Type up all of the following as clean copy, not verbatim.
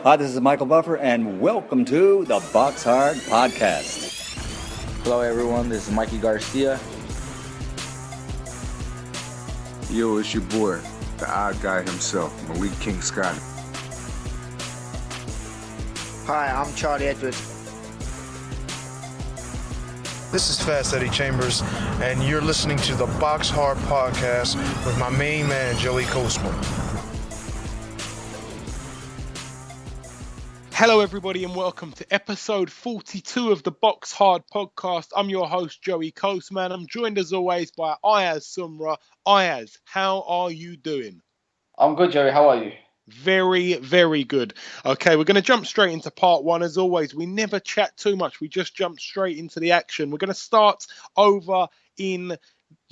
Hi, this is Michael Buffer, and welcome to the Boxhard podcast. Hello, everyone. This is Mikey Garcia. Yo, it's your boy, the odd guy himself, Malik King Scott. Hi, I'm Charlie Edwards. This is Fast Eddie Chambers, and you're listening to the Boxhard podcast with my main man, Joey Coastman. Hello, everybody, and welcome to episode 42 of the Boxhard podcast. I'm your host, Joey Coastman. I'm joined, as always, by Ayaz Sumra. Ayaz, how are you doing? I'm good, Joey. How are you? Very, very good. Okay, we're going to jump straight into part one. As always, we never chat too much. We just jump straight into the action. We're going to start over in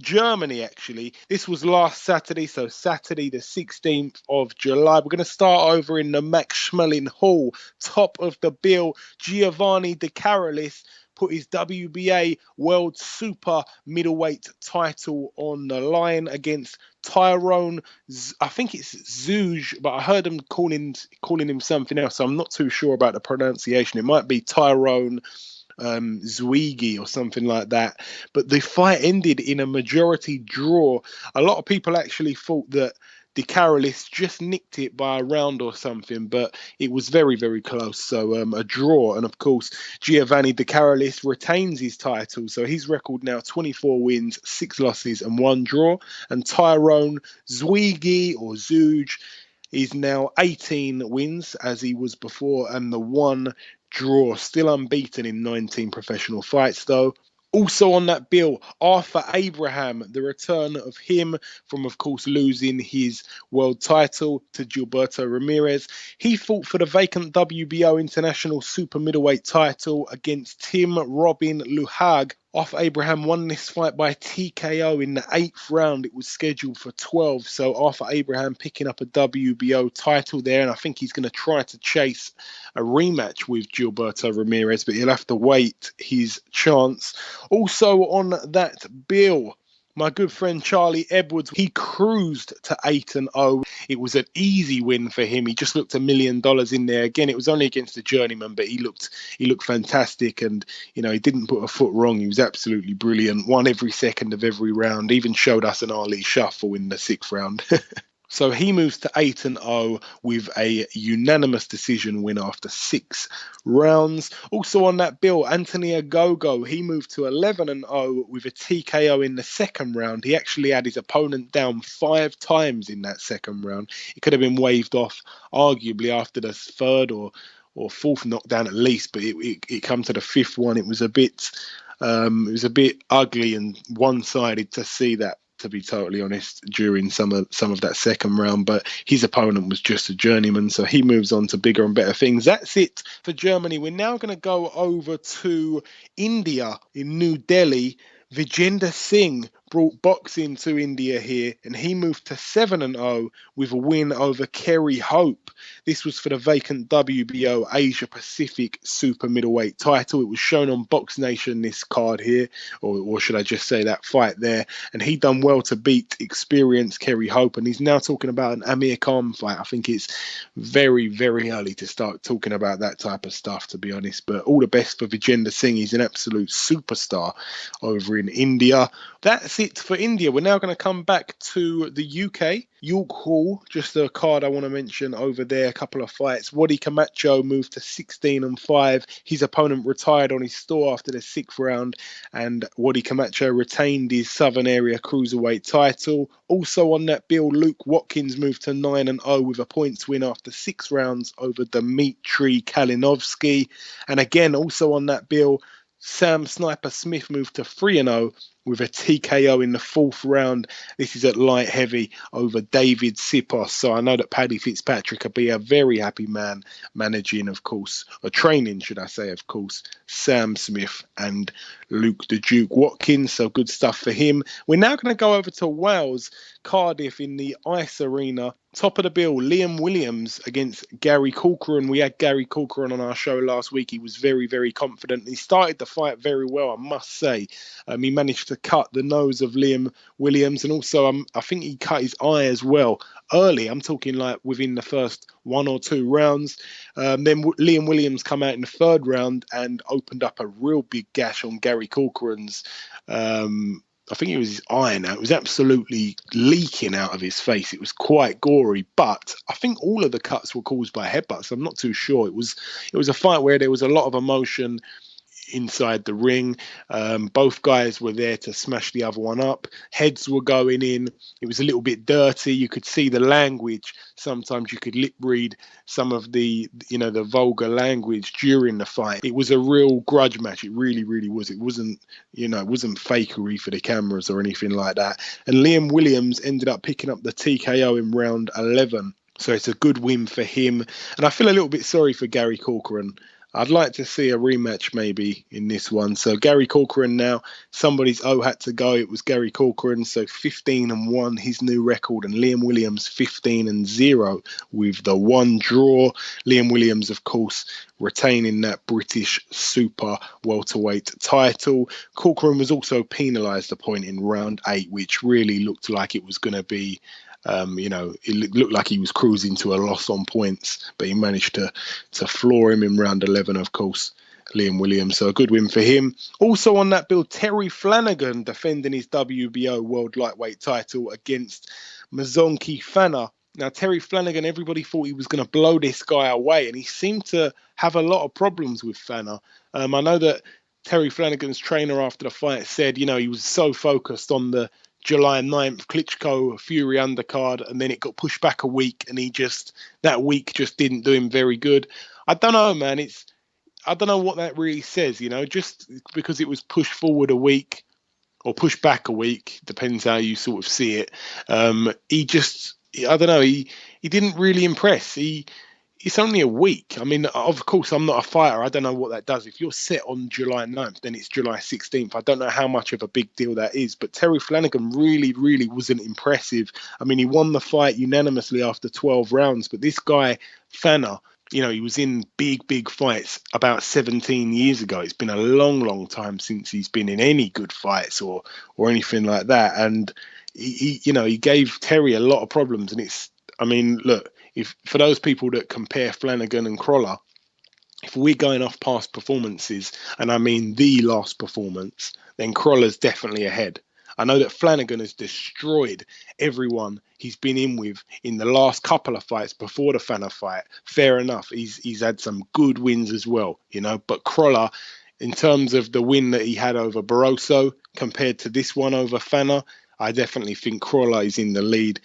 Germany, actually. This was last Saturday, so Saturday the 16th of July. We're going to start over in the Max Schmeling Hall. Top of the bill, Giovanni De Carolis put his WBA World Super Middleweight title on the line against Tyrone, I think it's Zouge, but I heard him calling him something else, so I'm not too sure about the pronunciation. It might be Tyrone Zwigi or something like that. But the fight ended in a majority draw. A lot of people actually thought that De Carolis just nicked it by a round or something, but it was very, very close. So a draw. And of course, Giovanni De Carolis retains his title. So his record now 24 wins, 6 losses and 1 draw. And Tyrone Zwigi or Zouge is now 18 wins as he was before, and the 1 draw, still unbeaten in 19 professional fights though. Also on that bill, Arthur Abraham, the return of him from, of course, losing his world title to Gilberto Ramirez. He fought for the vacant WBO International Super Middleweight title against Tim Robin Luhag. Arthur Abraham won this fight by TKO in the 8th round. It was scheduled for 12. So Arthur Abraham picking up a WBO title there. And I think he's going to try to chase a rematch with Gilberto Ramirez, but he'll have to wait his chance. Also on that bill, my good friend Charlie Edwards, he cruised to 8-0. It was an easy win for him. He just looked $1 million in there. Again, it was only against a journeyman, but he looked fantastic, and he didn't put a foot wrong. He was absolutely brilliant. Won every second of every round. Even showed us an Ali shuffle in the 6th round. So he moves to 8-0 with a unanimous decision win after 6 rounds. Also on that bill, Anthony Ogogo, he moved to 11-0 with a TKO in the 2nd round. He actually had his opponent down 5 times in that 2nd round. It could have been waved off, arguably, after the 3rd or 4th knockdown at least, but it come to the 5th one. It was a bit ugly and one-sided to see that, to be totally honest, during some of that 2nd round, but his opponent was just a journeyman, so he moves on to bigger and better things. That's it for Germany. We're now going to go over to India in New Delhi. Vijender Singh brought boxing to India here, and he moved to 7-0 with a win over Kerry Hope. This was for the vacant WBO Asia Pacific Super Middleweight title. It was shown on Box Nation, this card here, or should I just say that fight there, and he done well to beat experienced Kerry Hope, and he's now talking about an Amir Khan fight. I think it's very, very early to start talking about that type of stuff, to be honest, but all the best for Vijender Singh. He's an absolute superstar over in India. That's it for India. We're now going to come back to the UK. York Hall, just a card I want to mention over there, a couple of fights. Wadi Camacho moved to 16-5. His opponent retired on his store after the 6th round, and Wadi Camacho retained his Southern Area Cruiserweight title. Also on that bill, Luke Watkins moved to 9-0 with a points win after 6 rounds over Dmitry Kalinowski. And again, also on that bill, Sam Sniper Smith moved to 3-0 with a TKO in the 4th round. This is at light heavy over David Sipos. So I know that Paddy Fitzpatrick will be a very happy man managing, of course, or training, should I say, of course, Sam Smith and Luke the Duke Watkins. So good stuff for him. We're now going to go over to Wales, Cardiff in the Ice Arena. Top of the bill, Liam Williams against Gary Corcoran. We had Gary Corcoran on our show last week. He was very, very confident. He started the fight very well, I must say. He managed to cut the nose of Liam Williams, and also I think he cut his eye as well early. I'm talking like within the first 1 or 2 rounds. Then Liam Williams come out in the 3rd round and opened up a real big gash on Gary Corcoran's. I think it was his eye now. It was absolutely leaking out of his face. It was quite gory, but I think all of the cuts were caused by headbutts. I'm not too sure. It was a fight where there was a lot of emotion inside the ring. Both guys were there to smash the other one up. Heads were going in. It was a little bit dirty. You could see the language. Sometimes you could lip read some of the vulgar language during the fight. It was a real grudge match. It really, really was. It wasn't fakery for the cameras or anything like that. And Liam Williams ended up picking up the TKO in round 11. So it's a good win for him. And I feel a little bit sorry for Gary Corcoran. I'd like to see a rematch maybe in this one. So Gary Corcoran now, somebody's had to go. It was Gary Corcoran, so 15-1, his new record, and Liam Williams 15-0 with the 1 draw. Liam Williams, of course, retaining that British super welterweight title. Corcoran was also penalised a point in round 8, which really looked like it was going to be it looked like he was cruising to a loss on points, but he managed to floor him in round 11, of course, Liam Williams. So a good win for him. Also on that bill, Terry Flanagan defending his WBO World Lightweight title against Mzonke Fana. Now, Terry Flanagan, everybody thought he was going to blow this guy away, and he seemed to have a lot of problems with Fana. I know that Terry Flanagan's trainer after the fight said, he was so focused on the July 9th Klitschko Fury undercard, and then it got pushed back a week, and that week just didn't do him very good. I don't know, man. I don't know what that really says, just because it was pushed forward a week or pushed back a week, depends how you sort of see it. I don't know, he didn't really impress. It's only a week. I mean, of course, I'm not a fighter. I don't know what that does. If you're set on July 9th, then it's July 16th. I don't know how much of a big deal that is. But Terry Flanagan really, really wasn't impressive. I mean, he won the fight unanimously after 12 rounds. But this guy, Fana, he was in big, big fights about 17 years ago. It's been a long, long time since he's been in any good fights or anything like that. And, he gave Terry a lot of problems. And look, if for those people that compare Flanagan and Crolla, if we're going off past performances, and I mean the last performance, then Crolla's definitely ahead. I know that Flanagan has destroyed everyone he's been in with in the last couple of fights before the Fana fight. Fair enough, he's had some good wins as well, But Crolla, in terms of the win that he had over Barroso compared to this one over Fana, I definitely think Crolla is in the lead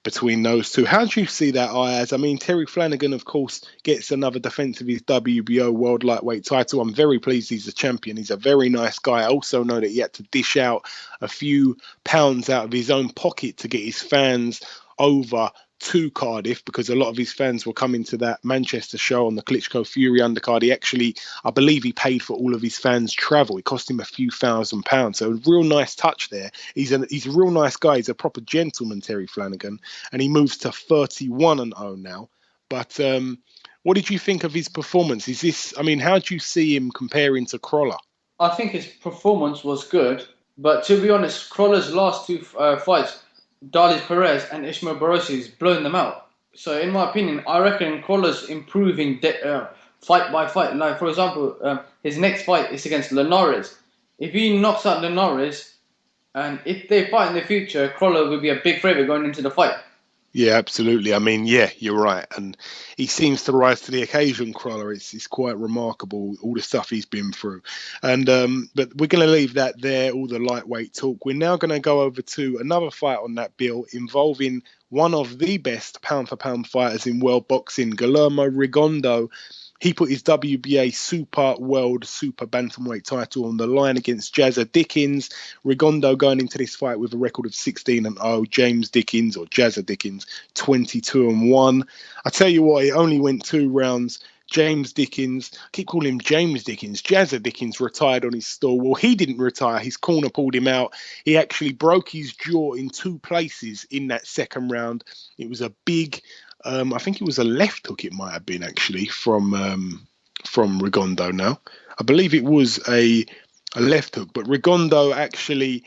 between those two. How do you see that, Ayaz? I mean, Terry Flanagan, of course, gets another defence of his WBO World Lightweight title. I'm very pleased he's a champion. He's a very nice guy. I also know that he had to dish out a few pounds out of his own pocket to get his fans over to Cardiff, because a lot of his fans were coming to that Manchester show on the Klitschko Fury undercard. I believe he paid for all of his fans' travel. It cost him a few £1,000s. So a real nice touch there. He's a real nice guy. He's a proper gentleman, Terry Flanagan, and he moves to 31-0 now. But what did you think of his performance? How do you see him comparing to Crolla? I think his performance was good, but to be honest, Crolla's last 2 fights, Darlis Perez and Ismael Barroso, is blowing them out. So in my opinion, I reckon Crolla's improving fight by fight. Like, for example, his next fight is against Linares. If he knocks out Linares, and if they fight in the future, Crolla will be a big favourite going into the fight. Yeah, absolutely. You're right. And he seems to rise to the occasion, Crolla. It's quite remarkable, all the stuff he's been through. And but we're going to leave that there, all the lightweight talk. We're now going to go over to another fight on that bill involving one of the best pound-for-pound fighters in world boxing, Guillermo Rigondeaux. He put his WBA Super Bantamweight title on the line against Jazza Dickens. Rigondeaux going into this fight with a record of 16-0. James Dickens, or Jazza Dickens, 22-1. I tell you what, it only went 2 rounds. James Dickens, I keep calling him James Dickens. Jazza Dickens retired on his stall. Well, he didn't retire. His corner pulled him out. He actually broke his jaw in 2 places in that second round. It was a big... I think it was a left hook, it might have been, actually, from Rigondeaux now. I believe it was a a left hook. But Rigondeaux actually,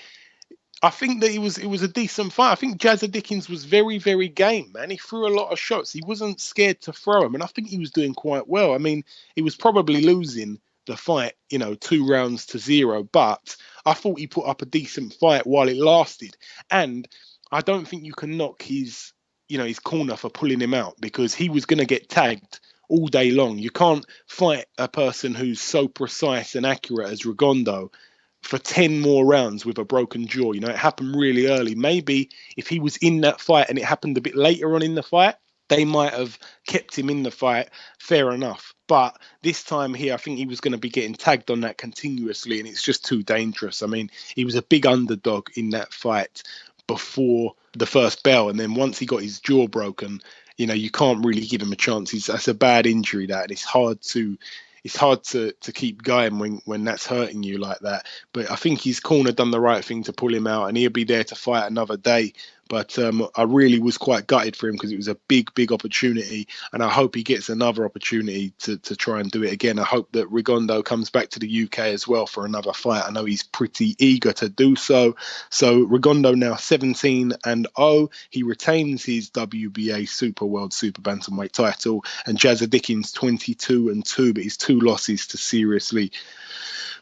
I think that it was a decent fight. I think Jazza Dickens was very, very game, man. He threw a lot of shots. He wasn't scared to throw them, and I think he was doing quite well. I mean, he was probably losing the fight, 2-0, but I thought he put up a decent fight while it lasted. And I don't think you can knock his corner for pulling him out, because he was going to get tagged all day long. You can't fight a person who's so precise and accurate as Rigondeaux for 10 more rounds with a broken jaw. It happened really early. Maybe if he was in that fight and it happened a bit later on in the fight, they might have kept him in the fight, fair enough. But this time here, I think he was going to be getting tagged on that continuously, and it's just too dangerous. I mean, he was a big underdog in that fight before the first bell, and then once he got his jaw broken, you can't really give him a chance. That's a bad injury, that, and it's hard to keep going when that's hurting you like that. But I think his corner done the right thing to pull him out, and he'll be there to fight another day. But I really was quite gutted for him, because it was a big, big opportunity, and I hope he gets another opportunity to try and do it again. I hope that Rigondeaux comes back to the UK as well for another fight. I know he's pretty eager to do so. So Rigondeaux now 17-0. He retains his WBA Super World Super Bantamweight title, and Jazza Dickens 22-2, but his 2 losses to seriously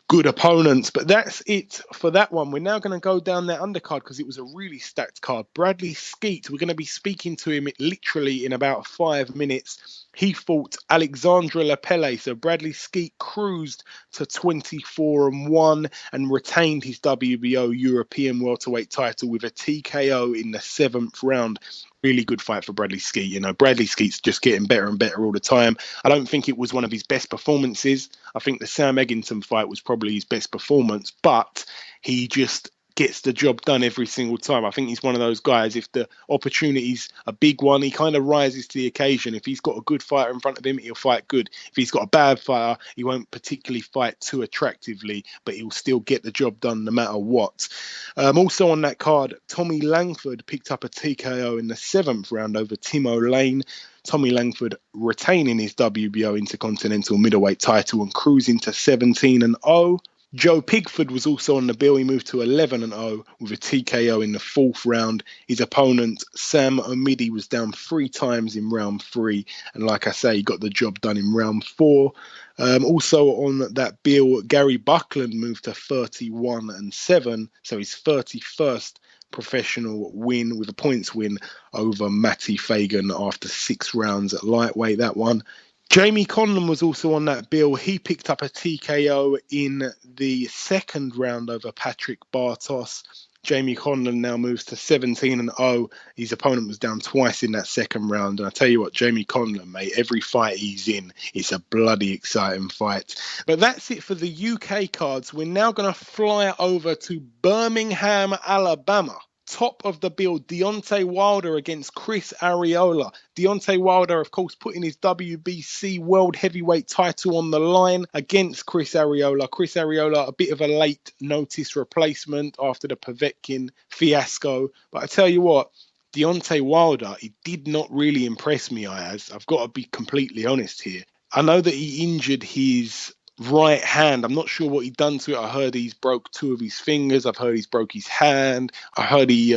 good opponents. But that's it for that one. We're now going to go down that undercard, because it was a really stacked card. Bradley Skeete, we're going to be speaking to him literally in about 5 minutes. He fought Alexandre Lepelle. So Bradley Skeete cruised to 24-1 and retained his WBO European welterweight title with a TKO in the 7th round. Really good fight for Bradley Skeete. Bradley Skeete's just getting better and better all the time. I don't think it was one of his best performances. I think the Sam Eggington fight was probably his best performance, but he just gets the job done every single time. I think he's one of those guys, if the opportunity's a big one, he kind of rises to the occasion. If he's got a good fighter in front of him, he'll fight good. If he's got a bad fighter, he won't particularly fight too attractively, but he'll still get the job done no matter what. Also on that card, Tommy Langford picked up a TKO in the 7th round over Timo Lane. Tommy Langford retaining his WBO Intercontinental middleweight title and cruising to 17-0. Joe Pigford was also on the bill. He moved to 11-0 with a TKO in the 4th round. His opponent, Sam Omidi, was down 3 times in round 3. And like I say, he got the job done in round 4. Also on that bill, Gary Buckland moved to 31-7. So his 31st professional win, with a points win over Matty Fagan after 6 rounds at lightweight, that one. Jamie Conlon was also on that bill. He picked up a TKO in the 2nd round over Patrick Bartos. Jamie Conlon now moves to 17-0. His opponent was down twice in that 2nd round. And I tell you what, Jamie Conlon, mate, every fight he's in, it's a bloody exciting fight. But that's it for the UK cards. We're now going to fly over to Birmingham, Alabama. Top of the bill, Deontay Wilder against Chris Arreola. Deontay Wilder, of course, putting his WBC World Heavyweight title on the line against Chris Arreola. Chris Arreola, a bit of a late notice replacement after the Povetkin fiasco. But I tell you what, Deontay Wilder, he did not really impress me, Ayaz. I've got to be completely honest here. I know that he injured his right hand. I'm not sure what he'd done to it. I heard he's broke 2 of his fingers. I've heard he's broke his hand. I heard he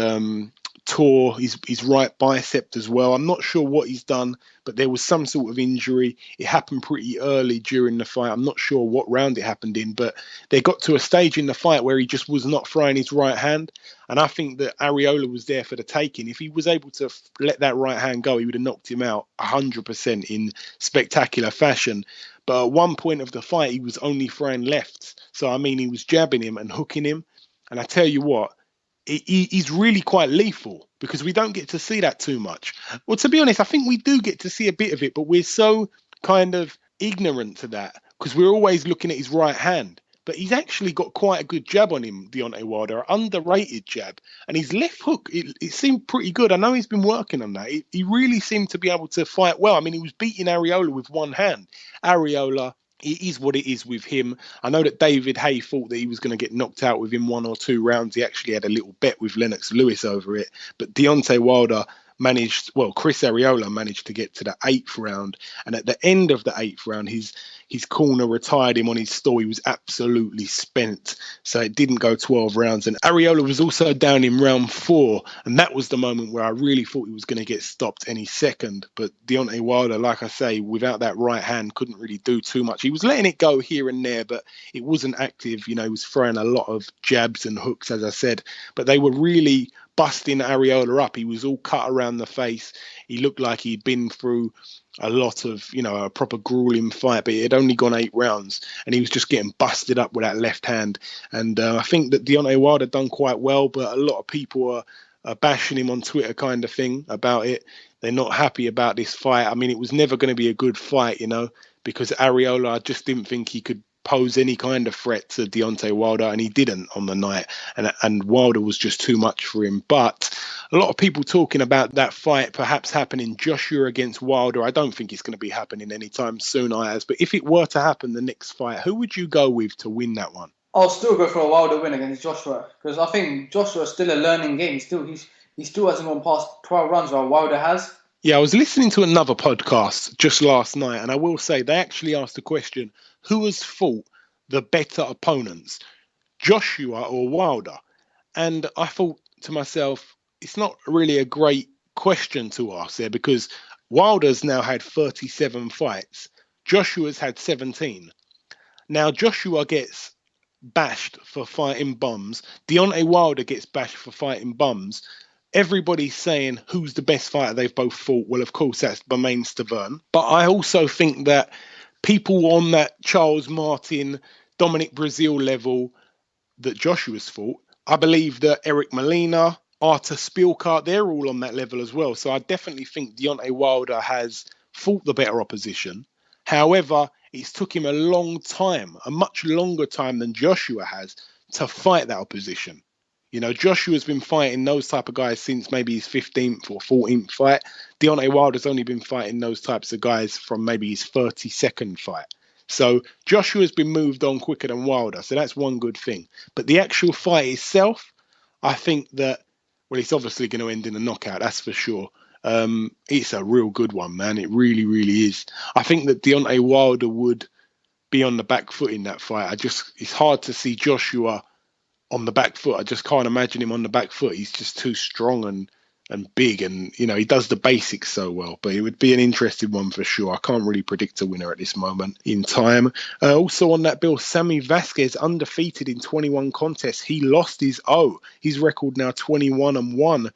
tore his right bicep as well. I'm not sure what he's done, but there was some sort of injury. It happened pretty early during the fight. I'm not sure what round it happened in, but they got to a stage in the fight where he just was not throwing his right hand. And I think that Arreola was there for the taking. If he was able to let that right hand go, he would have knocked him out 100% in spectacular fashion. But at one point of the fight, he was only throwing lefts. So, I mean, he was jabbing him and hooking him. And I tell you what, he's really quite lethal, because we don't get to see that too much. Well, to be honest, I think we do get to see a bit of it, but we're so kind of ignorant to that, because we're always looking at his right hand. But he's actually got quite a good jab on him, Deontay Wilder, underrated jab. And his left hook, it seemed pretty good. I know he's been working on that. He really seemed to be able to fight well. I mean, he was beating Arreola with one hand. Arreola, it is what it is with him. I know that David Hay thought that he was going to get knocked out within 1 or 2 rounds. He actually had a little bet with Lennox Lewis over it. But Deontay Wilder Chris Arreola managed to get to the 8th round, and at the end of the 8th round, his corner retired him on his stall. He was absolutely spent, so it didn't go 12 rounds. And Arreola was also down in round 4, and that was the moment where I really thought he was going to get stopped any second. But Deontay Wilder, like I say, without that right hand, couldn't really do too much. He was letting it go here and there, but it wasn't active. He was throwing a lot of jabs and hooks, as I said, but they were really busting Arreola up. He was all cut around the face. He looked like he'd been through a lot of, a proper grueling fight, but it had only gone 8 rounds, and he was just getting busted up with that left hand. And I think that Deontay Wilder done quite well, but a lot of people are bashing him on Twitter kind of thing about it. They're not happy about this fight. I mean, it was never going to be a good fight, because Arreola, I just didn't think he could pose any kind of threat to Deontay Wilder, and he didn't on the night, and Wilder was just too much for him. But a lot of people talking about that fight perhaps happening, Joshua against Wilder. I don't think it's going to be happening anytime soon, Ayaz, but if it were to happen the next fight, who would you go with to win that one? I'll still go for a Wilder win against Joshua, because I think Joshua's still a learning game. He still hasn't gone past 12 rounds while Wilder has. Yeah, I was listening to another podcast just last night, and I will say they actually asked the question, who has fought the better opponents, Joshua or Wilder? And I thought to myself, it's not really a great question to ask there, because Wilder's now had 37 fights. Joshua's had 17. Now, Joshua gets bashed for fighting bums. Deontay Wilder gets bashed for fighting bums. Everybody's saying who's the best fighter they've both fought. Well, of course, that's Bermane Stiverne. But I also think that people on that Charles Martin, Dominic Breazeale level that Joshua's fought, I believe that Eric Molina, Artur Spilka, they're all on that level as well. So I definitely think Deontay Wilder has fought the better opposition. However, it's took him a long time, a much longer time than Joshua has, to fight that opposition. Joshua's been fighting those type of guys since maybe his 15th or 14th fight. Deontay Wilder's only been fighting those types of guys from maybe his 32nd fight. So Joshua's been moved on quicker than Wilder. So that's one good thing. But the actual fight itself, I think that, well, it's obviously going to end in a knockout. That's for sure. It's a real good one, man. It really, really is. I think that Deontay Wilder would be on the back foot in that fight. It's hard to see Joshua on the back foot. I just can't imagine him on the back foot. He's just too strong and big, and he does the basics so well. But it would be an interesting one for sure. I can't really predict a winner at this moment in time. Also on that bill, Sammy Vasquez, undefeated in 21 contests. He lost his his record now 21-1.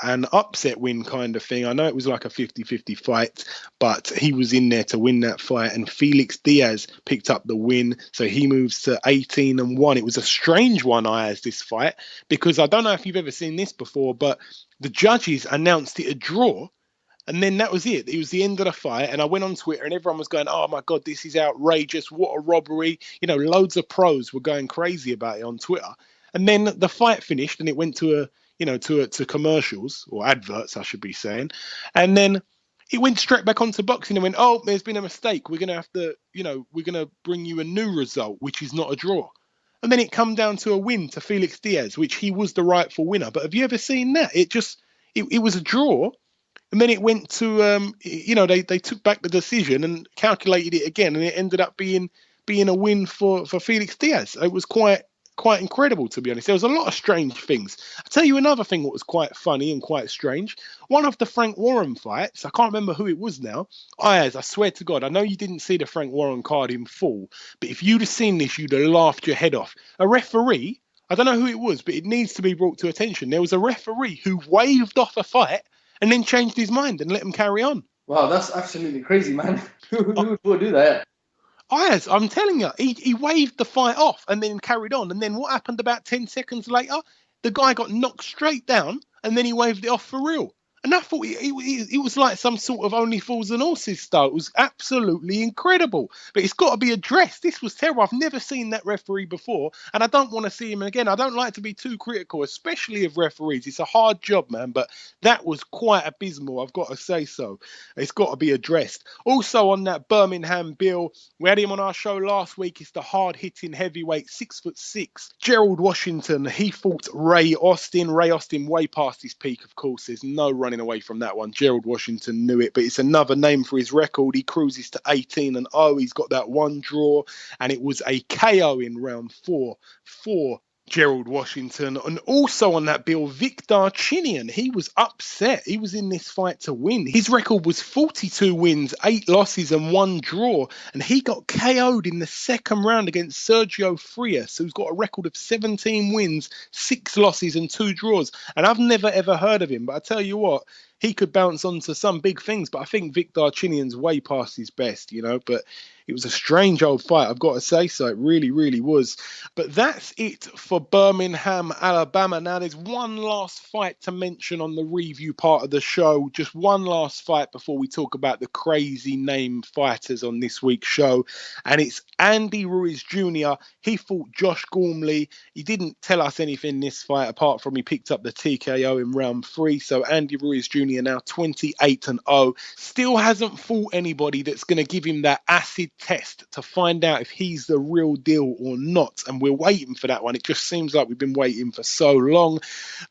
An upset win kind of thing. I know it was like a 50-50 fight, but he was in there to win that fight, and Felix Diaz picked up the win, so he moves to 18-1. It was a strange one, Ayaz, this fight, because I don't know if you've ever seen this before, but the judges announced it a draw, and then that was it. It was the end of the fight, and I went on Twitter, and everyone was going, oh my God, this is outrageous, what a robbery. Loads of pros were going crazy about it on Twitter, and then the fight finished, and it went to to commercials, or adverts, I should be saying. And then it went straight back onto boxing and went, oh, there's been a mistake. We're going to have to, we're going to bring you a new result, which is not a draw. And then it come down to a win to Felix Diaz, which he was the rightful winner. But have you ever seen that? It was a draw. And then it went to, they took back the decision and calculated it again. And it ended up being a win for Felix Diaz. It was quite incredible, to be honest. There was a lot of strange things. I'll tell you another thing that was quite funny and quite strange. One of the Frank Warren fights, I can't remember who it was now. I swear to God, I know you didn't see the Frank Warren card in full, but if you'd have seen this, you'd have laughed your head off. A referee, I don't know who it was, but it needs to be brought to attention. There was a referee who waved off a fight and then changed his mind and let him carry on. Wow, that's absolutely crazy, man. Who would do that? I'm telling you, he waved the fight off and then carried on. And then what happened about 10 seconds later? The guy got knocked straight down and then he waved it off for real. And I thought it was like some sort of Only Fools and Horses style. It was absolutely incredible. But it's got to be addressed. This was terrible. I've never seen that referee before, and I don't want to see him again. I don't like to be too critical, especially of referees. It's a hard job, man, but that was quite abysmal. I've got to say so. It's got to be addressed. Also on that Birmingham bill, we had him on our show last week. It's the hard-hitting heavyweight, 6'6", Gerald Washington. He fought Ray Austin. Ray Austin way past his peak, of course. There's no running away from that one. Gerald Washington knew it, but it's another name for his record. He cruises to 18-0. He's got that one draw, and it was a KO in round 4 for Gerald Washington. And also on that bill, Victor Chinian. He was upset. He was in this fight to win. His record was 42 wins, 8 losses and 1 draw. And he got KO'd in the second round against Sergio Frias, who's got a record of 17 wins, 6 losses and 2 draws. And I've never ever heard of him, but I tell you what, he could bounce on to some big things, but I think Victor Chinian's way past his best, but it was a strange old fight, I've got to say so. It really, really was. But that's it for Birmingham, Alabama. Now, there's one last fight to mention on the review part of the show. Just one last fight before we talk about the crazy name fighters on this week's show. And it's Andy Ruiz Jr. He fought Josh Gormley. He didn't tell us anything in this fight apart from he picked up the TKO in round 3. So Andy Ruiz Jr. now 28-0. Still hasn't fought anybody that's going to give him that acid test to find out if he's the real deal or not, and we're waiting for that one. It just seems like we've been waiting for so long.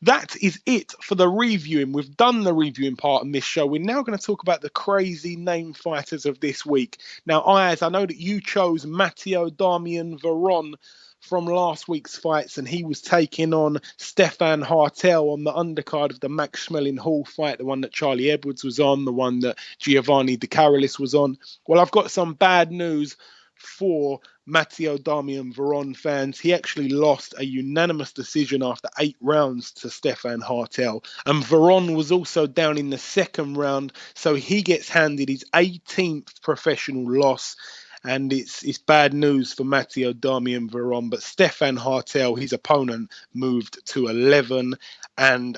That is it for the reviewing. We've done the reviewing part on this show. We're now going to talk about the crazy name fighters of this week. Now, Ayaz, I know that you chose Matteo Damian Veron from last week's fights, and he was taking on Stefan Hartel on the undercard of the Max Schmeling Hall fight, the one that Charlie Edwards was on, the one that Giovanni De Carolis was on. Well, I've got some bad news for Matteo Damian Veron fans. He actually lost a unanimous decision after 8 rounds to Stefan Hartel, and Veron was also down in the second round, so he gets handed his 18th professional loss. And it's bad news for Matteo Damian Veron, but Stefan Hartel, his opponent, moved to 11-0. And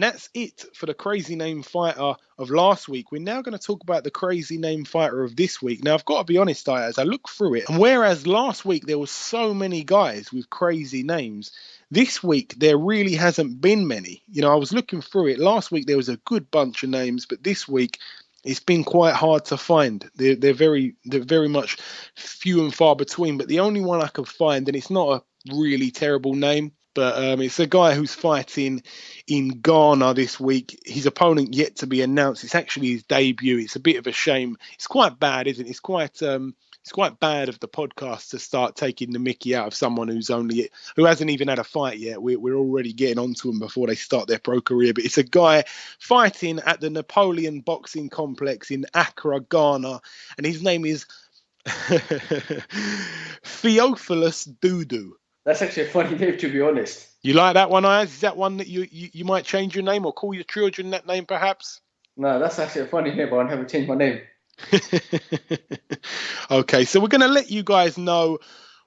that's it for the crazy name fighter of last week. We're now going to talk about the crazy name fighter of this week. Now, I've got to be honest, as I look through it, and whereas last week there was so many guys with crazy names, this week there really hasn't been many. I was looking through it. Last week there was a good bunch of names, but this week it's been quite hard to find. They're very much few and far between. But the only one I could find, and it's not a really terrible name, but it's a guy who's fighting in Ghana this week. His opponent yet to be announced. It's actually his debut. It's a bit of a shame. It's quite bad, isn't it? It's quite bad of the podcast to start taking the mickey out of someone who hasn't even had a fight yet. We're already getting onto them before they start their pro career. But it's a guy fighting at the Napoleon Boxing Complex in Accra, Ghana, and his name is Theophilus Dudu. That's actually a funny name, to be honest. You like that one, Ayaz? Is that one that you might change your name or call your children that name, perhaps? No, that's actually a funny name, but I'll never change my name. Okay, so we're going to let you guys know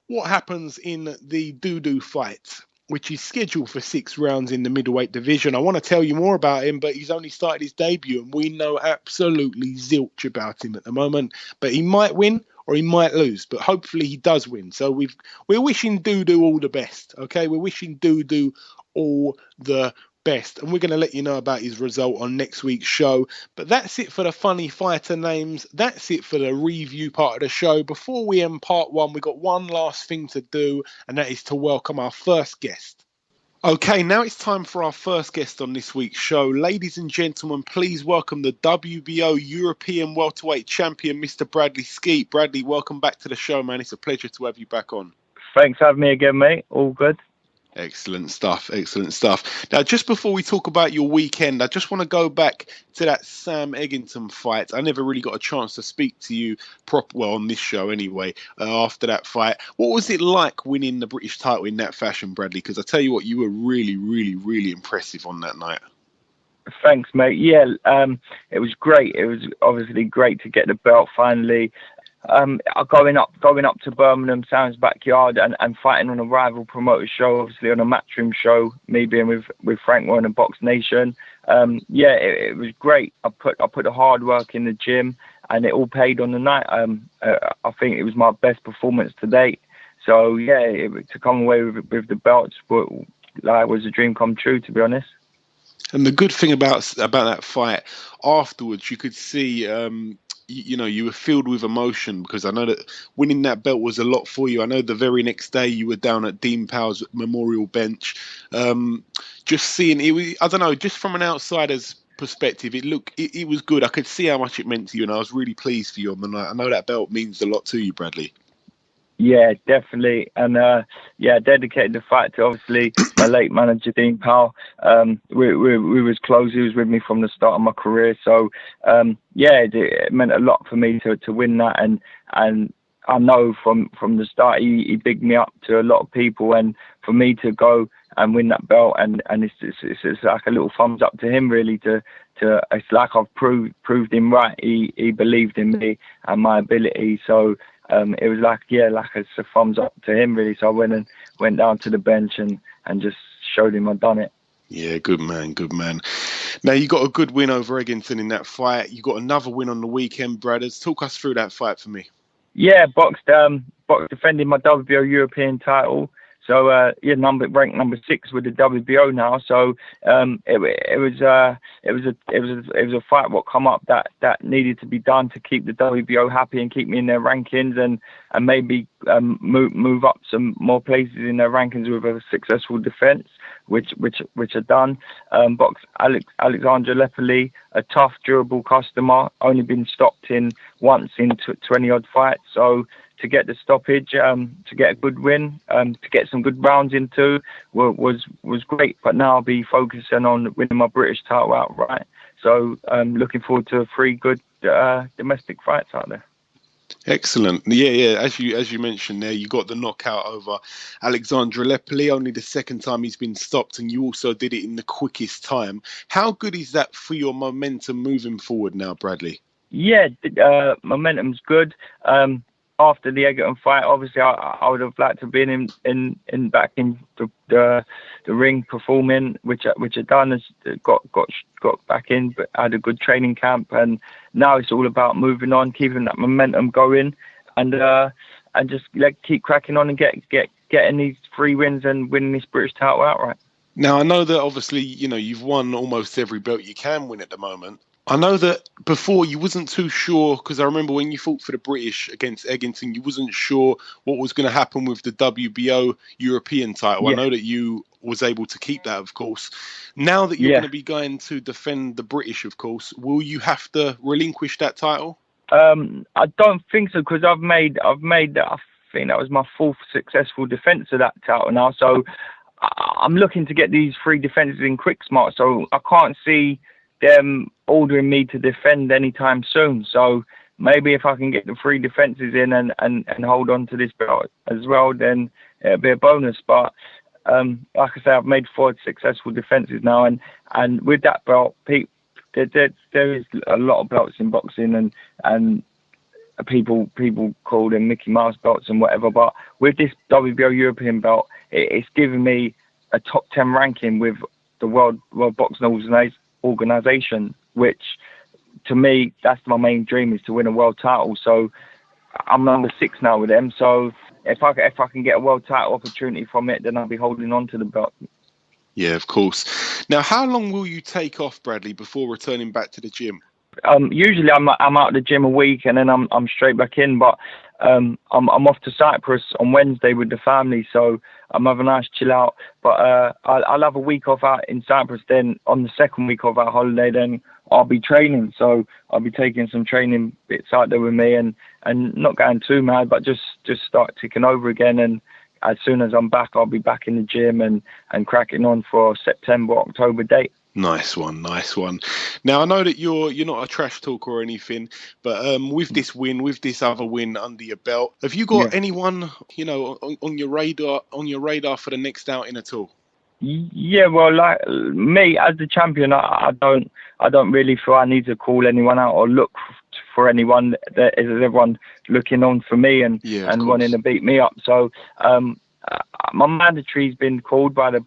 what happens in the Dudu fight, which is scheduled for 6 rounds in the middleweight division. I want to tell you more about him, but he's only started his debut, and we know absolutely zilch about him at the moment. But he might win or he might lose, but hopefully he does win. So we're wishing Dudu all the best, okay? We're wishing Dudu all the best, and we're going to let you know about his result on next week's show. But that's it for the funny fighter names. That's it for the review part of the show. Before we end part 1, we've got one last thing to do, and that is to welcome our first guest. Okay, now it's time for our first guest on this week's show. Ladies and gentlemen, please welcome the WBO European welterweight champion, Mr. Bradley Skeete. Bradley, welcome back to the show, man. It's a pleasure to have you back on. Thanks for having me again, mate. All good. Excellent stuff. Now, just before we talk about your weekend, I just want to go back to that Sam Eggington fight. I never really got a chance to speak to you on this show anyway, after that fight. What was it like winning the British title in that fashion, Bradley? Because I tell you what, you were really, really, really impressive on that night. Thanks, mate. Yeah, it was great. It was obviously great to get the belt finally. Going up to Birmingham, Sam's backyard, and fighting on a rival promoter show, obviously on a Matchroom show, me being with Frank Warren and Box Nation. It was great. I put the hard work in the gym, and it all paid on the night. I think it was my best performance to date. So to come away with the belts was a dream come true, to be honest. And the good thing about that fight, afterwards, you could see. You were filled with emotion, because I know that winning that belt was a lot for you. I know the very next day you were down at Dean Powell's memorial bench. Just seeing it, I don't know, just from an outsider's perspective, it was good. I could see how much it meant to you, and I was really pleased for you on the night. I know that belt means a lot to you, Bradley. Yeah, definitely. And dedicated the fight to obviously my late manager, Dean Powell. We was close. He was with me from the start of my career. So, it meant a lot for me to win that. And I know from the start, he bigged me up to a lot of people. And for me to go and win that belt, and it's like a little thumbs up to him, really, to it's like I've proved him right. He believed in me and my ability. So, it was like it's a thumbs up to him, really. So I went down to the bench and just showed him I'd done it. Yeah, good man. Now, you got a good win over Eggington in that fight. You got another win on the weekend, brothers. Talk us through that fight for me. Yeah, Box defending my WBO European title. So ranked number 6 with the WBO now. So it was a fight what come up that needed to be done to keep the WBO happy and keep me in their rankings and maybe move up some more places in their rankings with a successful defence, which are done. Alexandra Lepoli, a tough, durable customer, only been stopped once in 20 odd fights. So to get the stoppage, to get a good win, to get some good rounds into was great. But now I'll be focusing on winning my British title outright. So looking forward to 3 good domestic fights out there. Excellent. Yeah. As you mentioned there, you got the knockout over Alexandra Lepoli, only the second time he's been stopped, and you also did it in the quickest time. How good is that for your momentum moving forward now, Bradley? Yeah, momentum's good. After the Egerton fight, obviously I would have liked to have been in back in the ring performing, which I done. Got back in, but had a good training camp, and now it's all about moving on, keeping that momentum going, and just keep cracking on and getting these 3 wins and winning this British title outright. Now I know that obviously you've won almost every belt you can win at the moment. I know that before you wasn't too sure, because I remember when you fought for the British against Eggington, you wasn't sure what was going to happen with the WBO European title. Yeah. I know that you was able to keep that, of course. Now that you're going to be going to defend the British, of course, will you have to relinquish that title? I don't think so, because I've made I think that was my 4th successful defence of that title now. So I'm looking to get these 3 defences in quick smart. So I can't see them ordering me to defend anytime soon. So maybe if I can get the 3 defences in and hold on to this belt as well, then it'll be a bonus. But like I say, I've made 4 successful defences now, and with that belt, there is a lot of belts in boxing, and people call them Mickey Mouse belts and whatever. But with this WBO European belt, it's given me a top 10 ranking with the World Boxing Organization, which to me, that's my main dream, is to win a world title. So I'm number 6 now with them. So if I can get a world title opportunity from it, then I'll be holding on to the belt. Yeah, of course. Now, how long will you take off, Bradley, before returning back to the gym? Usually I'm out of the gym a week and then I'm straight back in, but I'm off to Cyprus on Wednesday with the family, so I'm having a nice chill out. But I'll have a week off out in Cyprus. Then on the second week of our holiday, then I'll be training. So I'll be taking some training bits out there with me and not going too mad, but just start ticking over again. And as soon as I'm back, I'll be back in the gym and cracking on for September, October date. Nice one. Now, I know that you're not a trash talker or anything, but with this win, with this other win under your belt, have you got anyone, on your radar for the next outing at all? Yeah, well, like me as the champion, I don't really feel I need to call anyone out or look for anyone. There is everyone looking on for me and wanting to beat me up. So my mandatory's been called by the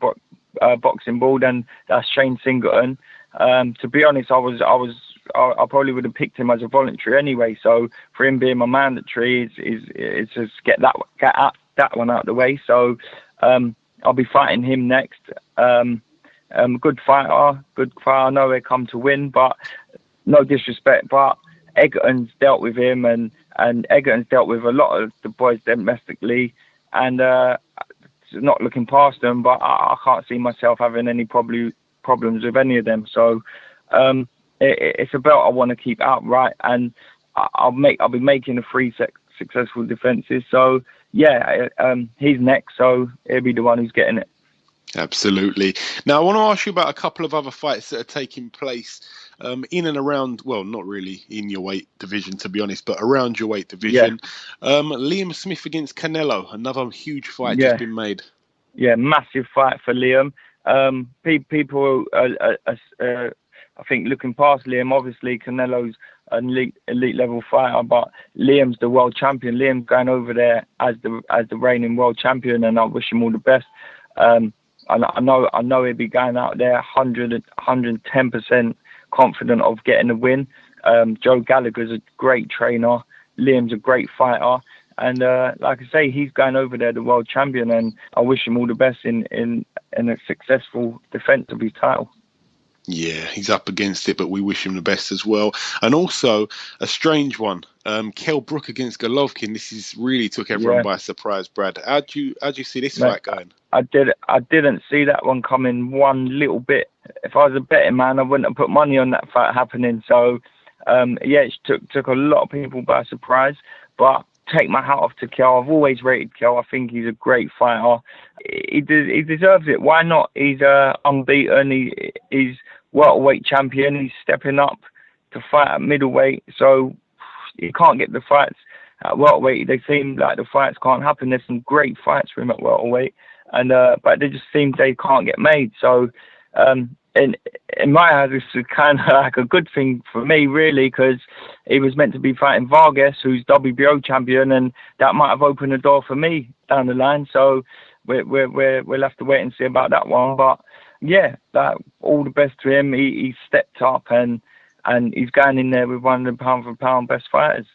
boxing board, and that's Shane Singleton. To be honest, I probably would have picked him as a voluntary anyway. So for him being my mandatory is just get that one out of the way. So I'll be fighting him next. Good fighter. I know they come to win, but no disrespect. But Egerton's dealt with him, and Egerton's dealt with a lot of the boys domestically, and not looking past them. But I can't see myself having any problems with any of them. So It's a belt I want to keep outright, and I'll be making 3 successful defenses. So yeah, he's next, so he'll be the one who's getting it. Absolutely. Now, I want to ask you about a couple of other fights that are taking place in and around, well, not really in your weight division, to be honest, but around your weight division. Yeah. Liam Smith against Canelo, another huge fight just been made. Yeah, massive fight for Liam. People I think looking past Liam, obviously Canelo's an elite level fighter, but Liam's the world champion. Liam's going over there as the reigning world champion, and I wish him all the best. I know he'll be going out there 110% confident of getting a win. Joe Gallagher's a great trainer. Liam's a great fighter. And like I say, he's going over there, the world champion, and I wish him all the best in a successful defence of his title. Yeah, he's up against it, but we wish him the best as well. And also, a strange one, Kell Brook against Golovkin. This is really took everyone by surprise, Brad. How'd you see this fight going? I didn't see that one coming one little bit. If I was a betting man, I wouldn't have put money on that fight happening. So, it took a lot of people by surprise. But take my hat off to Kell. I've always rated Kell. I think he's a great fighter. He deserves it. Why not? He's unbeaten. He's welterweight champion. He's stepping up to fight at middleweight. So he can't get the fights at welterweight. They seem like the fights can't happen. There's some great fights for him at welterweight, and but they just seem they can't get made. So in my eyes, this is kind of like a good thing for me, really, because he was meant to be fighting Vargas, who's WBO champion, and that might have opened the door for me down the line. So we'll have to wait and see about that one. But yeah, all the best to him. He stepped up and he's going in there with one of the pound for pound best fighters.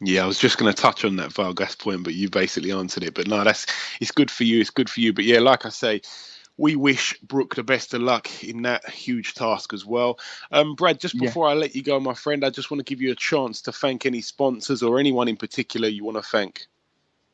Yeah, I was just going to touch on that Vargas point, but you basically answered it. But no, it's good for you. It's good for you. But yeah, like I say, we wish Brook the best of luck in that huge task as well. Brad, just before I let you go, my friend, I just want to give you a chance to thank any sponsors or anyone in particular you want to thank.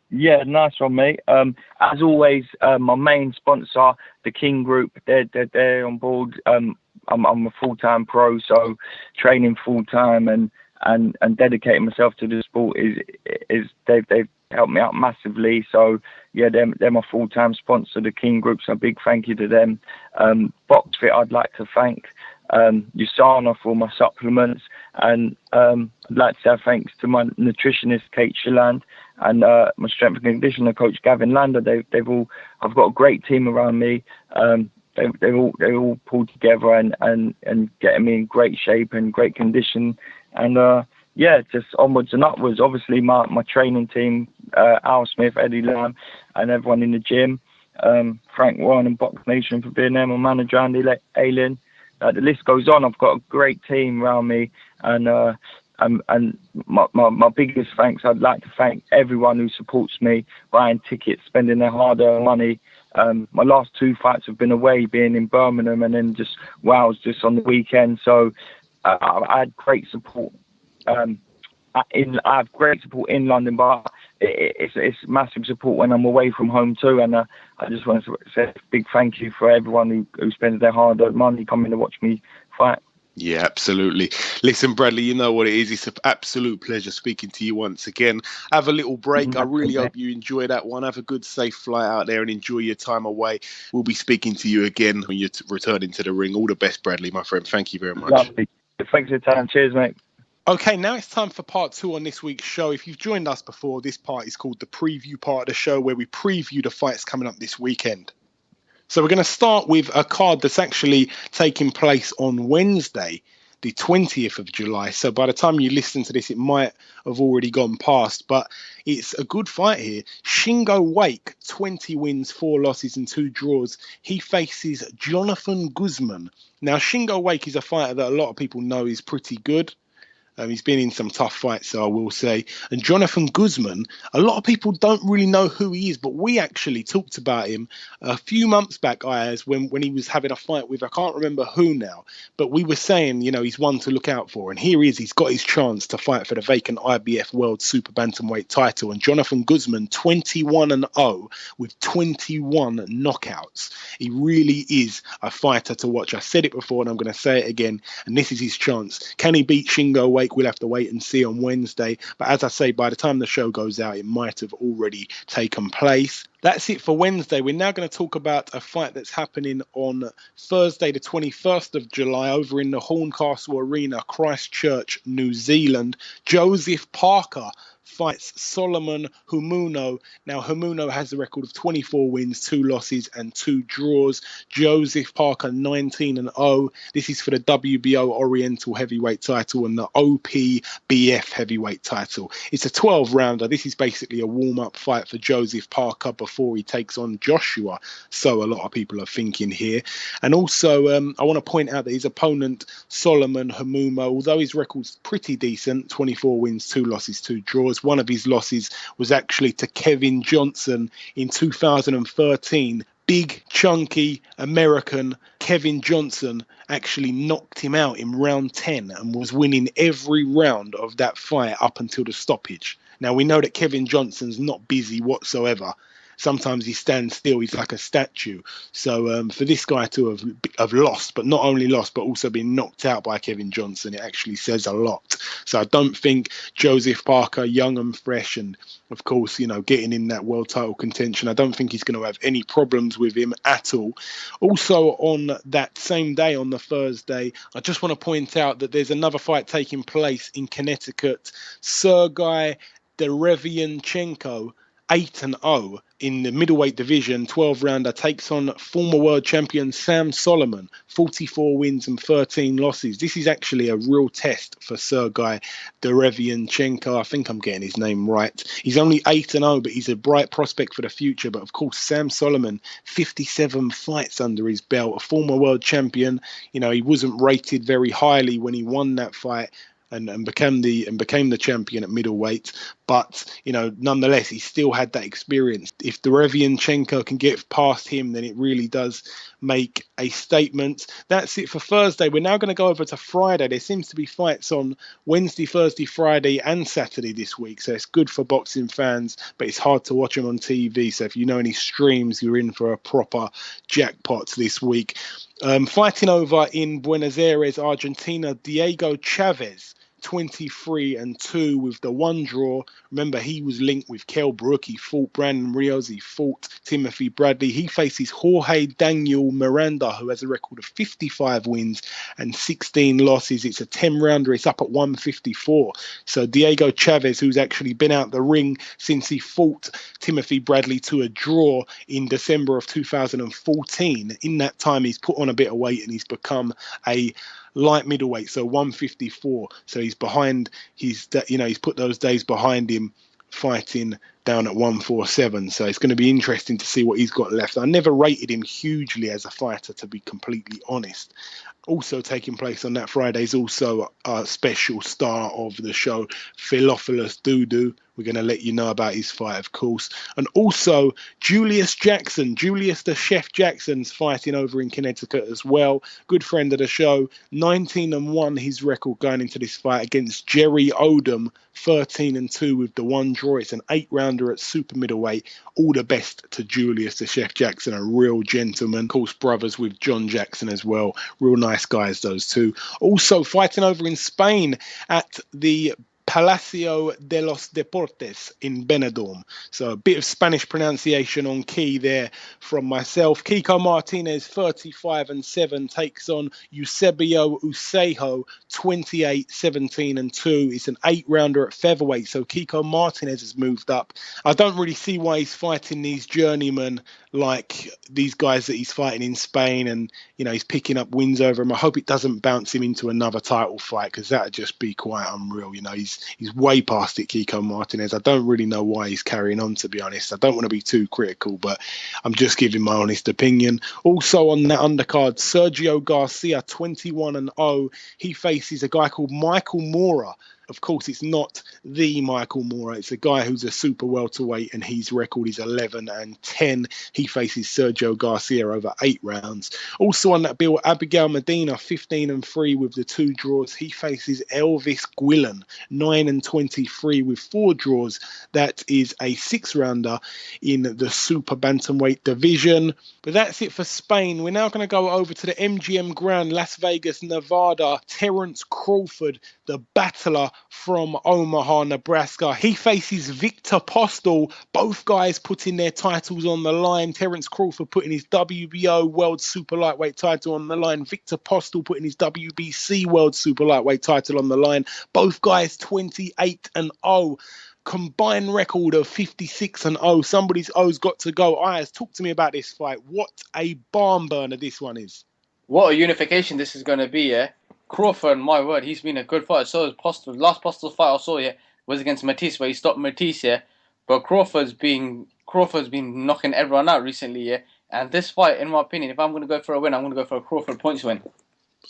Yeah, nice one, mate. As always, my main sponsor, the King Group, they're on board. I'm a full-time pro, so training full-time and dedicating myself to the sport is they've helped me out massively. So yeah, they're my full-time sponsor, the King Group. So a big thank you to them. BoxFit, I'd like to thank Usana for my supplements, and I'd like to say thanks to my nutritionist Kate Shilland and my strength and conditioner coach Gavin Lander. I've got a great team around me. They all pulled together and getting me in great shape and great condition. And just onwards and upwards. Obviously, my training team, Al Smith, Eddie Lamb, and everyone in the gym. Frank Warren and Box Nation for being there. My manager Andy Alien. The list goes on. I've got a great team around me, and my biggest thanks. I'd like to thank everyone who supports me, buying tickets, spending their hard-earned money. My last 2 fights have been away, being in Birmingham, and then just Wales just on the weekend. So I had great support. I have great support in London, but it's massive support when I'm away from home too. And I just want to say a big thank you for everyone who spends their hard-earned money coming to watch me fight. Yeah, absolutely. Listen, Bradley, you know what it is. It's an absolute pleasure speaking to you once again. Have a little break. I really hope you enjoy that one. Have a good, safe flight out there and enjoy your time away. We'll be speaking to you again when you're returning to the ring. All the best, Bradley, my friend. Thank you very much. Lovely. Thanks for your time. Cheers, mate. Okay, now it's time for part 2 on this week's show. If you've joined us before, this part is called the preview part of the show, where we preview the fights coming up this weekend. So we're going to start with a card that's actually taking place on Wednesday, the 20th of July. So by the time you listen to this, it might have already gone past, but it's a good fight here. Shingo Wake, 20 wins, 4 losses and 2 draws. He faces Jonathan Guzman. Now, Shingo Wake is a fighter that a lot of people know is pretty good. He's been in some tough fights, so I will say. And Jonathan Guzman, a lot of people don't really know who he is, but we actually talked about him a few months back, Ayaz, when he was having a fight with, I can't remember who now, but we were saying, he's one to look out for. And here he is, he's got his chance to fight for the vacant IBF World Super Bantamweight title. And Jonathan Guzman, 21-0 with 21 knockouts. He really is a fighter to watch. I said it before and I'm going to say it again, and this is his chance. Can he beat Shingo Wake? We'll have to wait and see on Wednesday. But as I say, by the time the show goes out, it might have already taken place. That's it for Wednesday. We're now going to talk about a fight that's happening on Thursday, the 21st of July, over in the Horncastle Arena, Christchurch, New Zealand. Joseph Parker fights Solomon Humuno. Now, Humuno has a record of 24 wins, 2 losses and 2 draws. Joseph Parker, 19-0. This is for the WBO Oriental Heavyweight title and the OPBF Heavyweight title. It's a 12-rounder. This is basically a warm-up fight for Joseph Parker before he takes on Joshua. So a lot of people are thinking here. And also, I want to point out that his opponent, Solomon Humuno, although his record's pretty decent, 24 wins, 2 losses, 2 draws, one of his losses was actually to Kevin Johnson in 2013. Big, chunky American Kevin Johnson actually knocked him out in round 10 and was winning every round of that fight up until the stoppage. Now, we know that Kevin Johnson's not busy whatsoever. Sometimes he stands still. He's like a statue. So for this guy to have lost, but not only lost, but also been knocked out by Kevin Johnson, it actually says a lot. So I don't think Joseph Parker, young and fresh, and of course, getting in that world title contention, I don't think he's going to have any problems with him at all. Also, on that same day, on the Thursday, I just want to point out that there's another fight taking place in Connecticut. Sergei Derevianchenko, 8-0 in the middleweight division, 12-rounder, takes on former world champion Sam Solomon, 44 wins and 13 losses. This is actually a real test for Sergei Derevianchenko. I think I'm getting his name right. He's only 8-0, but he's a bright prospect for the future. But of course, Sam Solomon, 57 fights under his belt, a former world champion. He wasn't rated very highly when he won that fight. And became the champion at middleweight, but nonetheless he still had that experience. If Derevianchenko can get past him, then it really does make a statement. That's it for Thursday. We're now going to go over to Friday. There seems to be fights on Wednesday, Thursday, Friday, and Saturday this week, so it's good for boxing fans, but it's hard to watch them on TV. So if you know any streams, you're in for a proper jackpot this week. Fighting over in Buenos Aires, Argentina, Diego Chavez, 23-2 with the 1 draw. Remember, he was linked with Kell Brook. He fought Brandon Rios. He fought Timothy Bradley. He faces Jorge Daniel Miranda, who has a record of 55 wins and 16 losses. It's a 10-rounder. It's up at 154. So Diego Chavez, who's actually been out the ring since he fought Timothy Bradley to a draw in December of 2014. In that time, he's put on a bit of weight and he's become a light middleweight, so 154. So he's behind. He's put those days behind him, fighting down at 147. So it's going to be interesting to see what he's got left. I never rated him hugely as a fighter, to be completely honest. Also taking place on that Friday is also a special star of the show, Philophilus Dudu. We're going to let you know about his fight, of course. And also Julius the Chef Jackson's fighting over in Connecticut as well. Good friend of the show. 19-1 his record going into this fight against Jerry Odom. 13-2 with the 1 draw. It's an 8-rounder at super middleweight. All the best to Julius the Chef Jackson, a real gentleman. Of course, brothers with John Jackson as well. Real nice guys, those two. Also fighting over in Spain at the Palacio de los Deportes in Benidorm. So a bit of Spanish pronunciation on key there from myself. Kiko Martinez, 35-7, takes on Eusebio Usejo, 28-17-2. It's an 8-rounder at featherweight. So Kiko Martinez has moved up. I don't really see why he's fighting these journeymen like these guys that he's fighting in Spain, and he's picking up wins over him. I hope it doesn't bounce him into another title fight, because that would just be quite unreal. he's way past it, Kiko Martinez. I don't really know why he's carrying on, to be honest. I don't want to be too critical, but I'm just giving my honest opinion. Also on that undercard, Sergio Garcia, 21-0. He faces a guy called Michael Moorer. Of course, it's not the Michael Moorer. It's a guy who's a super welterweight, and his record is 11-10. He faces Sergio Garcia over 8 rounds. Also on that bill, Abigail Medina, 15-3 with the 2 draws. He faces Elvis Guillen, 9-23 with 4 draws. That is a 6-rounder in the super bantamweight division. But that's it for Spain. We're now going to go over to the MGM Grand, Las Vegas, Nevada. Terence Crawford, the battler from Omaha, Nebraska. He faces Victor Postel. Both guys putting their titles on the line. Terence Crawford putting his WBO World Super Lightweight title on the line. Victor Postel putting his WBC World Super Lightweight title on the line. Both guys 28-0. Combined record of 56-0. Somebody's O's got to go. Ayaz, talk to me about this fight. What a barn burner this one is. What a unification this is going to be, yeah? Crawford, my word, he's been a good fighter. So is Postel. Last Postel fight I saw, yeah, was against Matisse, where he stopped Matisse, yeah. But Crawford's been knocking everyone out recently, yeah. And this fight, in my opinion, if I'm going to go for a win, I'm going to go for a Crawford points win.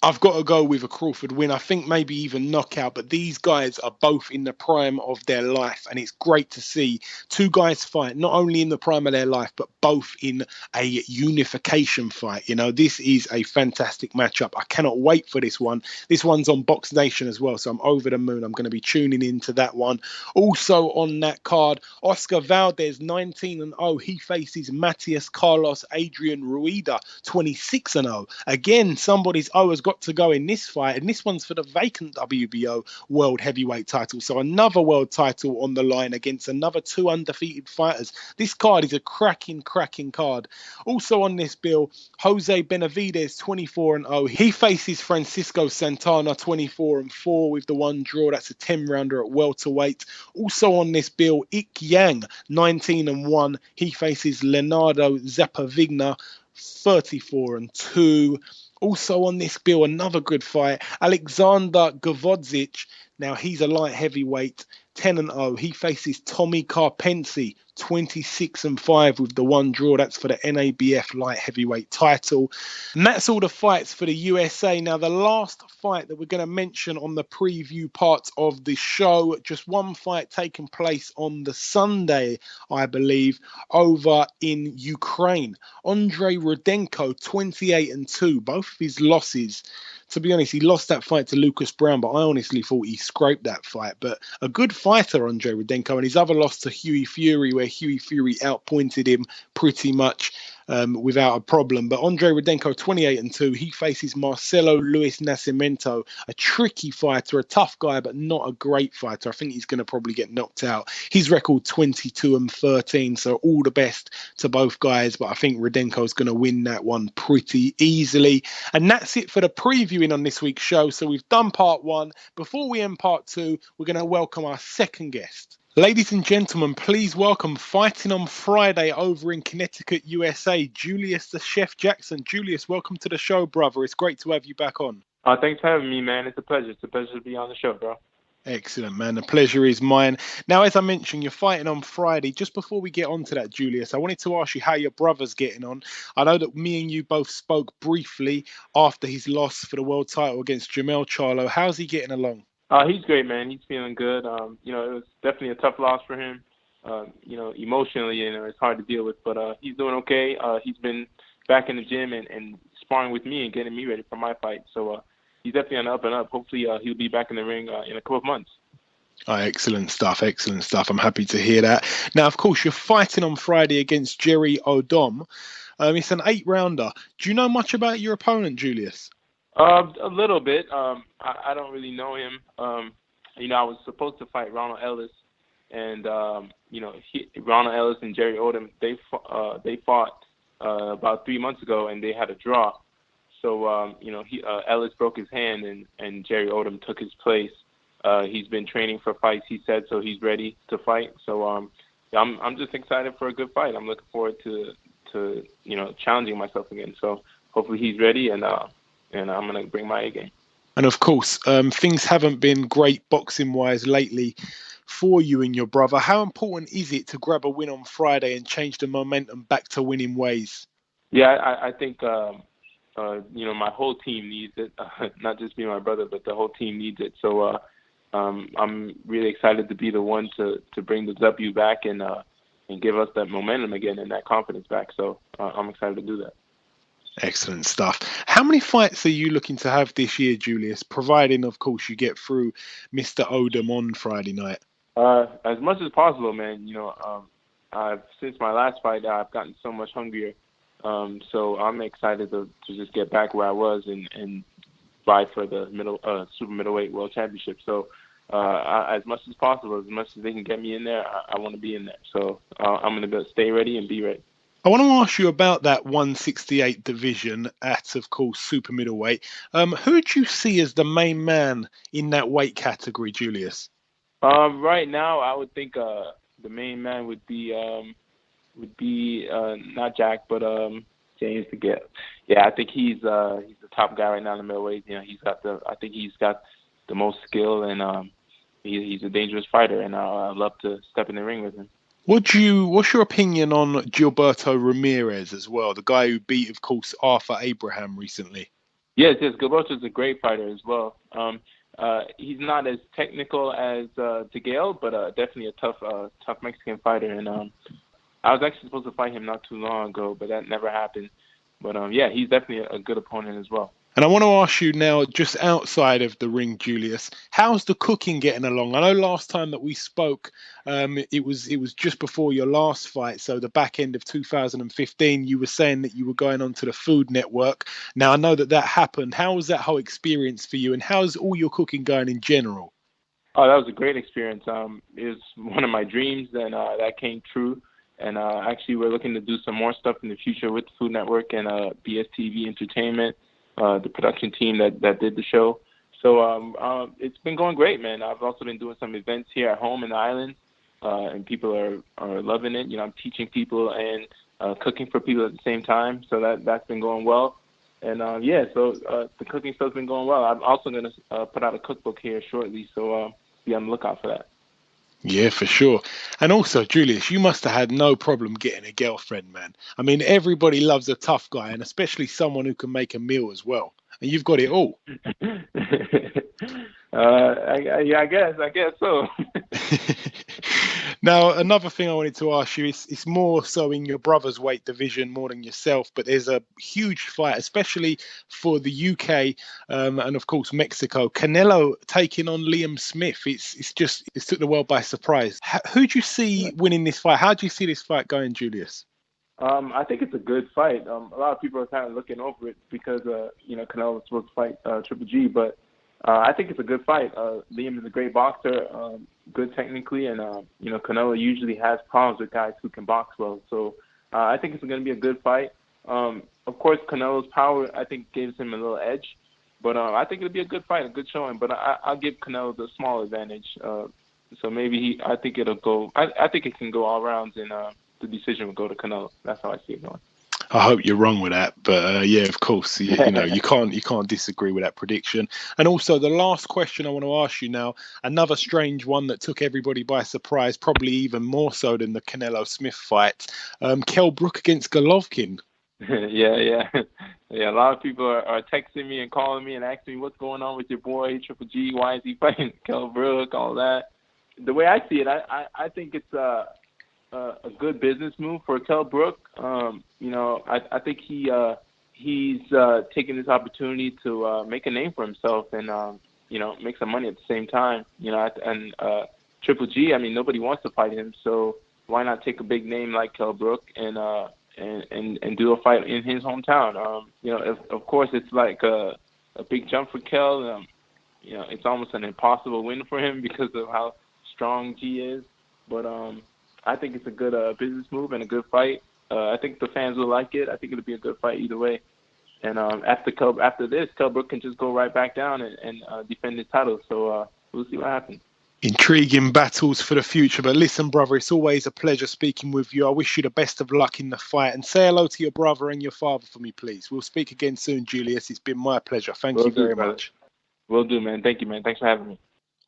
I've got to go with a Crawford win. I think maybe even knockout, but these guys are both in the prime of their life, and it's great to see 2 guys fight, not only in the prime of their life, but both in a unification fight. You know, this is a fantastic matchup. I cannot wait for this one. This one's on Box Nation as well, so I'm over the moon. I'm going to be tuning into that one. Also on that card, Oscar Valdez, 19-0. He faces Matias Carlos Adrian Rueda, 26-0. Again, somebody's has got to go in this fight, and this one's for the vacant WBO World Heavyweight title. So another world title on the line against another 2 undefeated fighters. This card is a cracking card. Also on this bill, Jose Benavidez, 24-0. He faces Francisco Santana, 24-4 with the 1 draw. That's a 10-rounder at welterweight. Also on this bill, Ik Yang, 19-1. He faces Leonardo Zappavigna, 34-2. Also on this bill, another good fight, Alexander Gavodzic. Now, he's a light heavyweight, 10-0. He faces Tommy Karpensi, 26-5 with the 1 draw. That's for the NABF light heavyweight title. And that's all the fights for the USA. Now, the last fight that we're going to mention on the preview part of the show, just one fight taking place on the Sunday, I believe, over in Ukraine. Andrei Rudenko, 28-2. Both of his losses. To be honest, he lost that fight to Lucas Brown, but I honestly thought he scraped that fight. But a good fighter, Andrei Rudenko, and his other loss to Hughie Fury, where Hughie Fury outpointed him pretty much without a problem. But Andrei Rudenko, 28-2, he faces Marcelo Luis Nascimento, a tricky fighter, a tough guy, but not a great fighter. I think he's going to probably get knocked out. His record 22-13, so all the best to both guys, but I think Rudenko's going to win that one pretty easily. And that's it for the previewing on this week's show. So we've done part 1. Before we end part 2, we're going to welcome our second guest. Ladies and gentlemen, please welcome, fighting on Friday over in Connecticut, USA, Julius The Chef Jackson. Julius, welcome to the show, brother. It's great to have you back on. Thanks for having me, man. It's a pleasure. It's a pleasure to be on the show, bro. Excellent, man. The pleasure is mine. Now, as I mentioned, you're fighting on Friday. Just before we get on to that, Julius, I wanted to ask you how your brother's getting on. I know that me and you both spoke briefly after his loss for the world title against Jermell Charlo. How's he getting along? He's great, man. He's feeling good. It was definitely a tough loss for him. Emotionally, it's hard to deal with, but he's doing okay. He's been back in the gym and sparring with me and getting me ready for my fight. So he's definitely on the up and up. Hopefully, he'll be back in the ring in a couple of months. Oh, excellent stuff. Excellent stuff. I'm happy to hear that. Now, of course, you're fighting on Friday against Jerry Odom. It's an 8-rounder. Do you know much about your opponent, Julius? A little bit. I don't really know him. I was supposed to fight Ronald Ellis, and Ronald Ellis and Jerry Odom, they fought about 3 months ago, and they had a draw. So Ellis broke his hand, and Jerry Odom took his place. He's been training for fights, he said, so he's ready to fight. So I'm just excited for a good fight. I'm looking forward to challenging myself again. So hopefully he's ready, and I'm gonna bring my A game. And of course, things haven't been great boxing-wise lately for you and your brother. How important is it to grab a win on Friday and change the momentum back to winning ways? Yeah, I think my whole team needs it. Not just me and my brother, but the whole team needs it. So I'm really excited to be the one to bring the W back and give us that momentum again and that confidence back. So I'm excited to do that. Excellent stuff. How many fights are you looking to have this year, Julius, providing, of course, you get through Mr. Odom on Friday night? As much as possible, man. Since my last fight, I've gotten so much hungrier. So I'm excited to just get back where I was and fight for the super middleweight world championship. So as much as possible, as much as they can get me in there, I want to be in there. So I'm going to stay ready and be ready. I want to ask you about that 168 division at, of course, super middleweight. Who do you see as the main man in that weight category, Julius? Right now, I would think the main man would be not Jack, but James DeGale. Yeah, I think he's the top guy right now in the middleweight. I think he's got the most skill, and he's a dangerous fighter, and I'd love to step in the ring with him. What's your opinion on Gilberto Ramirez as well, the guy who beat, of course, Arthur Abraham recently? Yes, Gilberto's a great fighter as well. He's not as technical as DeGale, but definitely a tough Mexican fighter. And I was actually supposed to fight him not too long ago, but that never happened. But he's definitely a good opponent as well. And I want to ask you now, just outside of the ring, Julius, how's the cooking getting along? I know last time that we spoke, it was just before your last fight, so the back end of 2015, you were saying that you were going on to the Food Network. Now, I know that happened. How was that whole experience for you, and how's all your cooking going in general? Oh, that was a great experience. It was one of my dreams, and that came true. And actually, we're looking to do some more stuff in the future with the Food Network and BSTV Entertainment. The production team that did the show. So it's been going great, man. I've also been doing some events here at home in the island, and people are loving it. I'm teaching people and cooking for people at the same time. So that's been going well. And so the cooking stuff's been going well. I'm also going to put out a cookbook here shortly, so be on the lookout for that. Yeah, for sure. And also, Julius, you must have had no problem getting a girlfriend, man. I mean, everybody loves a tough guy, and especially someone who can make a meal as well. And you've got it all. I guess so. Now, another thing I wanted to ask you is it's more so in your brother's weight division more than yourself, but there's a huge fight, especially for the UK and of course Mexico. Canelo taking on Liam Smith. It's took the world by surprise. Who do you see winning this fight? How do you see this fight going, Julius? I think it's a good fight. A lot of people are kind of looking over it because Canelo was supposed to fight Triple G, but I think it's a good fight. Liam is a great boxer, good technically, and Canelo usually has problems with guys who can box well. So I think it's going to be a good fight. Of course, Canelo's power, I think, gives him a little edge, but I think it'll be a good fight, a good showing. But I'll give Canelo the small advantage. So maybe I think it'll go. I think it can go all rounds, and the decision will go to Canelo. That's how I see it going. I hope you're wrong with that, but yeah, of course, you can't disagree with that prediction. And also, the last question I want to ask you now, another strange one that took everybody by surprise, probably even more so than the Canelo Smith fight. Kell Brook against Golovkin. Yeah. A lot of people are texting me and calling me and asking me what's going on with your boy Triple G. Why is he fighting Kell Brook? All that. The way I see it, I think it's a good business move for Kell Brook. I think he's taking this opportunity to make a name for himself and make some money at the same time. And Triple G, I mean, nobody wants to fight him, so why not take a big name like Kell Brook and do a fight in his hometown? Of course, it's like a big jump for Kell. It's almost an impossible win for him because of how strong G is, but I think it's a good business move and a good fight. I think the fans will like it. I think it'll be a good fight either way. And after this, Kell Brook can just go right back down and defend his title. So we'll see what happens. Intriguing battles for the future. But listen, brother, it's always a pleasure speaking with you. I wish you the best of luck in the fight. And say hello to your brother and your father for me, please. We'll speak again soon, Julius. It's been my pleasure. Thank you very much. Will do, man. Thank you, man. Thanks for having me.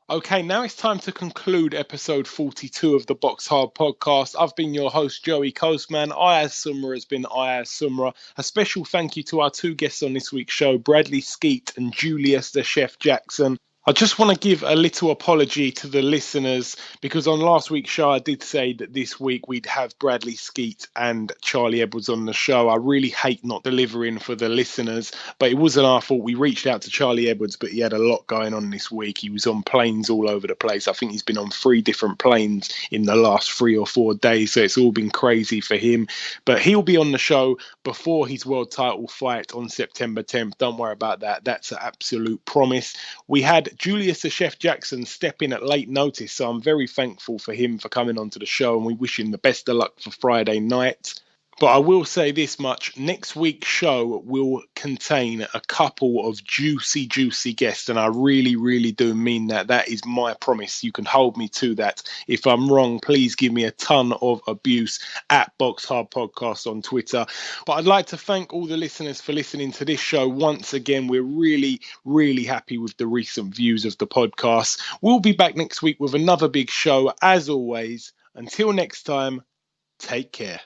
Okay, now it's time to conclude episode 42 of the Box Hard podcast. I've been your host, Joey Coastman. Ayaz Sumra has been Ayaz Sumra. A special thank you to our two guests on this week's show, Bradley Skeete and Julius The Chef Jackson. I just want to give a little apology to the listeners because on last week's show I did say that this week we'd have Bradley Skeete and Charlie Edwards on the show. I really hate not delivering for the listeners, but it wasn't our fault. We reached out to Charlie Edwards, but he had a lot going on this week. He was on planes all over the place. I think he's been on 3 different planes in the last 3 or 4 days, so it's all been crazy for him. But he'll be on the show before his world title fight on September 10th. Don't worry about that. That's an absolute promise. We had Julius The Chef Jackson step in at late notice, so I'm very thankful for him for coming onto the show, and we wish him the best of luck for Friday night. But I will say this much, next week's show will contain a couple of juicy guests, and I really, really do mean that. That is my promise. You can hold me to that. If I'm wrong, please give me a ton of abuse at Boxhard Podcast on Twitter. But I'd like to thank all the listeners for listening to this show once again. We're really, really happy with the recent views of the podcast. We'll be back next week with another big show, as always. Until next time, take care.